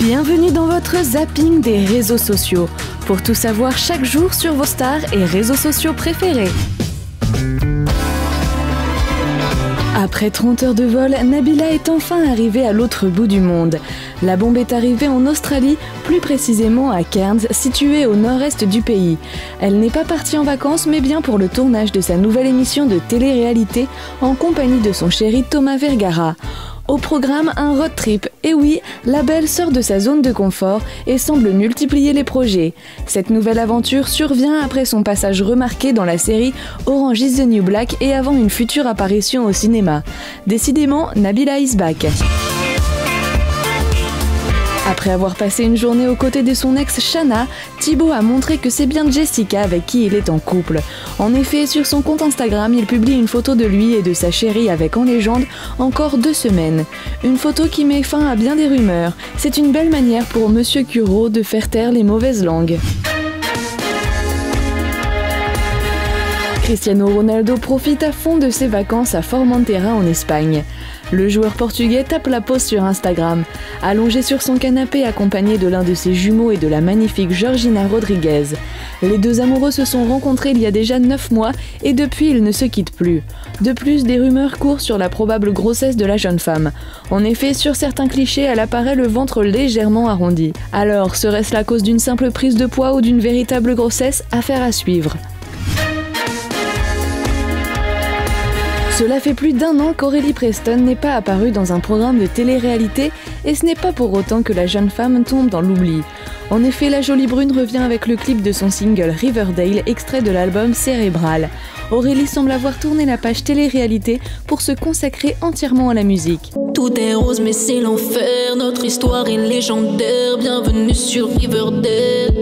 Bienvenue dans votre zapping des réseaux sociaux, pour tout savoir chaque jour sur vos stars et réseaux sociaux préférés. Après 30 heures de vol, Nabila est enfin arrivée à l'autre bout du monde. La bombe est arrivée en Australie, plus précisément à Cairns, située au nord-est du pays. Elle n'est pas partie en vacances, mais bien pour le tournage de sa nouvelle émission de télé-réalité en compagnie de son chéri Thomas Vergara. Au programme, un road trip. Et oui, la belle sort de sa zone de confort et semble multiplier les projets. Cette nouvelle aventure survient après son passage remarqué dans la série Orange is the New Black et avant une future apparition au cinéma. Décidément, Nabila is back. Après avoir passé une journée aux côtés de son ex Shanna, Thibaut a montré que c'est bien Jessica avec qui il est en couple. En effet, sur son compte Instagram, il publie une photo de lui et de sa chérie avec en légende « Encore 2 semaines ». Une photo qui met fin à bien des rumeurs. C'est une belle manière pour Monsieur Curo de faire taire les mauvaises langues. Cristiano Ronaldo profite à fond de ses vacances à Formentera en Espagne. Le joueur portugais tape la pause sur Instagram, allongé sur son canapé accompagné de l'un de ses jumeaux et de la magnifique Georgina Rodriguez. Les deux amoureux se sont rencontrés il y a déjà 9 mois et depuis ils ne se quittent plus. De plus, des rumeurs courent sur la probable grossesse de la jeune femme. En effet, sur certains clichés, elle apparaît le ventre légèrement arrondi. Alors, serait-ce la cause d'une simple prise de poids ou d'une véritable grossesse? Affaire à suivre. Cela fait plus d'1 an qu'Aurélie Preston n'est pas apparue dans un programme de télé-réalité et ce n'est pas pour autant que la jeune femme tombe dans l'oubli. En effet, la jolie brune revient avec le clip de son single Riverdale, extrait de l'album Cérébral. Aurélie semble avoir tourné la page télé-réalité pour se consacrer entièrement à la musique. Tout est rose mais c'est l'enfer, notre histoire est légendaire, bienvenue sur Riverdale.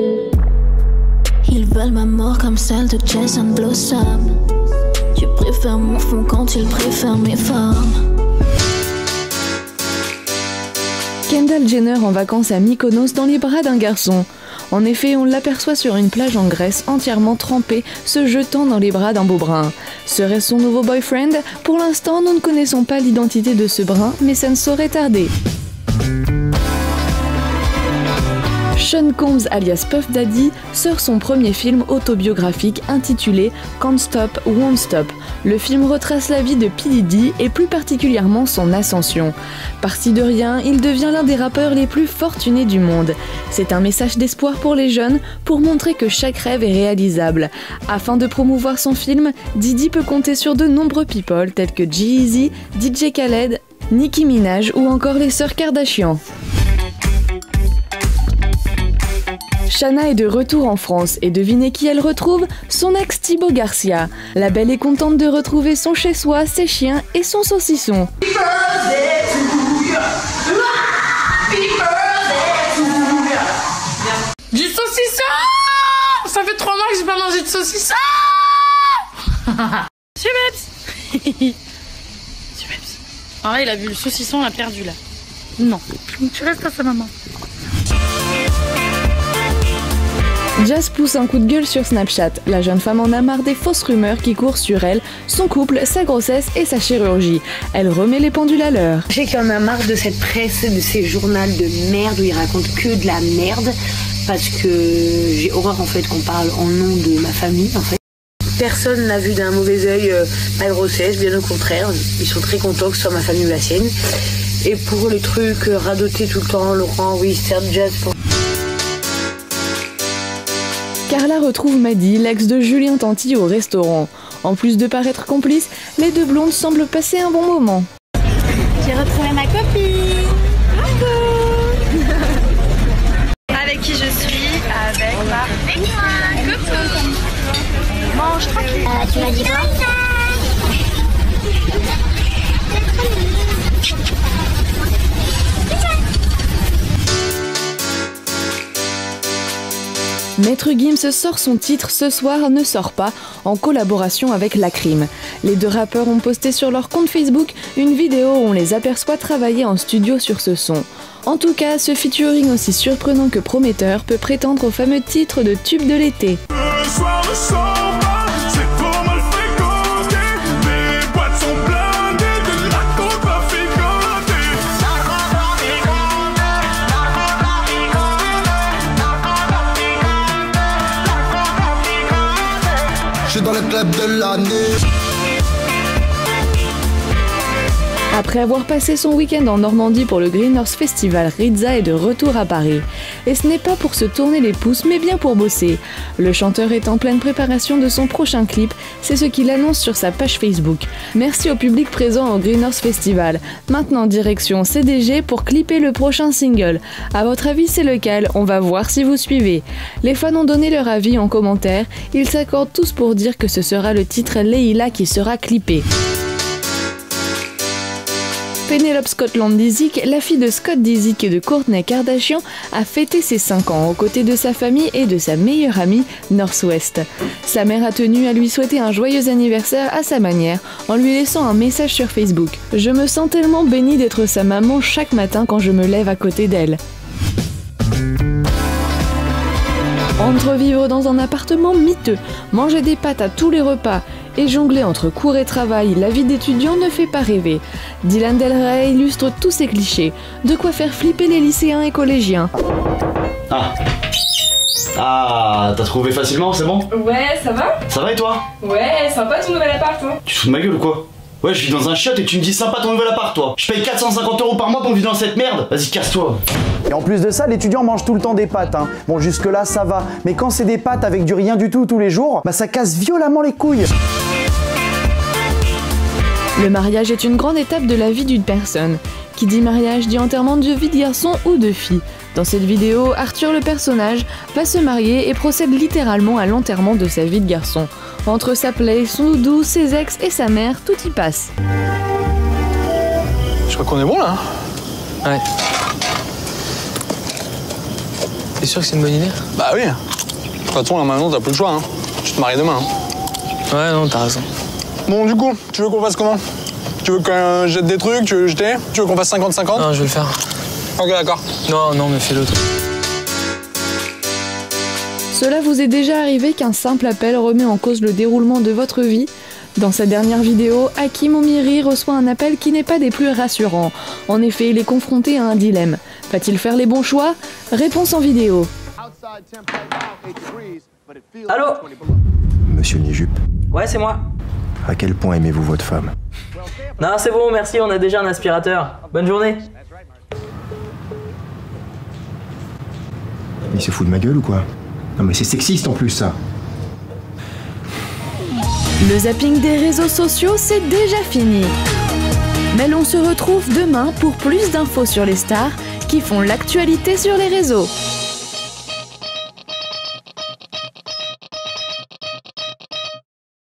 Ils veulent ma mort comme celle de Jason Blossom. Tu préfères mon fond quand il préfère mes formes. Kendall Jenner en vacances à Mykonos dans les bras d'un garçon. En effet, on l'aperçoit sur une plage en Grèce entièrement trempée, se jetant dans les bras d'un beau brun. Serait-ce son nouveau boyfriend? Pour l'instant, nous ne connaissons pas l'identité de ce brun, mais ça ne saurait tarder. Sean Combs alias Puff Daddy sort son premier film autobiographique intitulé Can't Stop, Won't Stop. Le film retrace la vie de P. Diddy et plus particulièrement son ascension. Parti de rien, il devient l'un des rappeurs les plus fortunés du monde. C'est un message d'espoir pour les jeunes pour montrer que chaque rêve est réalisable. Afin de promouvoir son film, Diddy peut compter sur de nombreux people tels que G-Eazy, DJ Khaled, Nicki Minaj ou encore les sœurs Kardashian. Shanna est de retour en France et devinez qui elle retrouve? Son ex Thibaut Garcia. La belle est contente de retrouver son chez-soi, ses chiens et son saucisson. Du saucisson! Ça fait 3 mois que j'ai pas mangé de saucisson! Subebs! Ah là, il a vu le saucisson, on l'a perdu là. Non. Tu restes à sa maman. Jazz pousse un coup de gueule sur Snapchat. La jeune femme en a marre des fausses rumeurs qui courent sur elle, son couple, sa grossesse et sa chirurgie. Elle remet les pendules à l'heure. Je sais qu'il y en a marre de cette presse, de ces journaux de merde où ils racontent que de la merde, parce que j'ai horreur en fait qu'on parle en nom de ma famille en fait. Personne n'a vu d'un mauvais œil ma grossesse, bien au contraire. Ils sont très contents que ce soit ma famille ou la sienne. Et pour les trucs radotés tout le temps, Laurent, oui, certes, Jazz pour... Carla retrouve Maddy, l'ex de Julien Tanti, au restaurant. En plus de paraître complices, les deux blondes semblent passer un bon moment. J'ai retrouvé ma copine. Coucou. Avec qui je suis? Avec ma... Coucou. Mange tranquille. Tu m'as dit quoi? Maître Gims sort son titre Ce soir ne sort pas en collaboration avec Lacrim. Les deux rappeurs ont posté sur leur compte Facebook une vidéo où on les aperçoit travailler en studio sur ce son. En tout cas, ce featuring aussi surprenant que prometteur peut prétendre au fameux titre de tube de l'été. club de l'année. Après avoir passé son week-end en Normandie pour le Green Horse Festival, Rizza est de retour à Paris. Et ce n'est pas pour se tourner les pouces, mais bien pour bosser. Le chanteur est en pleine préparation de son prochain clip, c'est ce qu'il annonce sur sa page Facebook. Merci au public présent au Green Horse Festival. Maintenant direction CDG pour clipper le prochain single. À votre avis, c'est lequel? On va voir si vous suivez. Les fans ont donné leur avis en commentaire. Ils s'accordent tous pour dire que ce sera le titre Leila qui sera clippé. Penelope Scotland Disick, la fille de Scott Disick et de Kourtney Kardashian, a fêté ses 5 ans aux côtés de sa famille et de sa meilleure amie, North West. Sa mère a tenu à lui souhaiter un joyeux anniversaire à sa manière, en lui laissant un message sur Facebook. « Je me sens tellement bénie d'être sa maman chaque matin quand je me lève à côté d'elle. » Entre vivre dans un appartement miteux, manger des pâtes à tous les repas et jongler entre cours et travail, la vie d'étudiant ne fait pas rêver. Dylan Del Rey illustre tous ces clichés, de quoi faire flipper les lycéens et collégiens. Ah, t'as trouvé facilement, c'est bon? Ouais, ça va? Ça va et toi? Ouais, sympa ton nouvel appart, hein. Tu te fous de ma gueule ou quoi? Ouais, je vis dans un chiotte et tu me dis sympa ton nouvel appart, toi. Je paye 450 € par mois pour vivre dans cette merde. Vas-y, casse-toi. Et en plus de ça, l'étudiant mange tout le temps des pâtes, hein. Bon, jusque là, ça va. Mais quand c'est des pâtes avec du rien du tout tous les jours, bah ça casse violemment les couilles. Le mariage est une grande étape de la vie d'une personne. Qui dit mariage dit enterrement de vie de garçon ou de fille. Dans cette vidéo, Arthur, le personnage, va se marier et procède littéralement à l'enterrement de sa vie de garçon. Entre sa plaie, son doudou, ses ex et sa mère, tout y passe. Je crois qu'on est bon là. Ouais. T'es sûr que c'est une bonne idée? Bah oui. De toute façon, là maintenant, t'as plus le choix. Hein. Tu te maries demain. Hein. Ouais, non, t'as raison. Bon, du coup, tu veux qu'on fasse comment? Tu veux qu'on jette des trucs? Tu veux jeter? Tu veux qu'on fasse 50-50? Non, je vais le faire. Ok, d'accord. Non, mais fais l'autre. Cela vous est déjà arrivé qu'un simple appel remet en cause le déroulement de votre vie? Dans sa dernière vidéo, Hakim Omiri reçoit un appel qui n'est pas des plus rassurants. En effet, il est confronté à un dilemme. Va-t-il faire les bons choix? Réponse en vidéo. Allô? Monsieur Nijup. Ouais, c'est moi. À quel point aimez-vous votre femme? Non, c'est bon, merci, on a déjà un aspirateur. Bonne journée. Il se fout de ma gueule ou quoi? Non mais c'est sexiste en plus ça. Le zapping des réseaux sociaux, c'est déjà fini. Mais l'on se retrouve demain pour plus d'infos sur les stars qui font l'actualité sur les réseaux.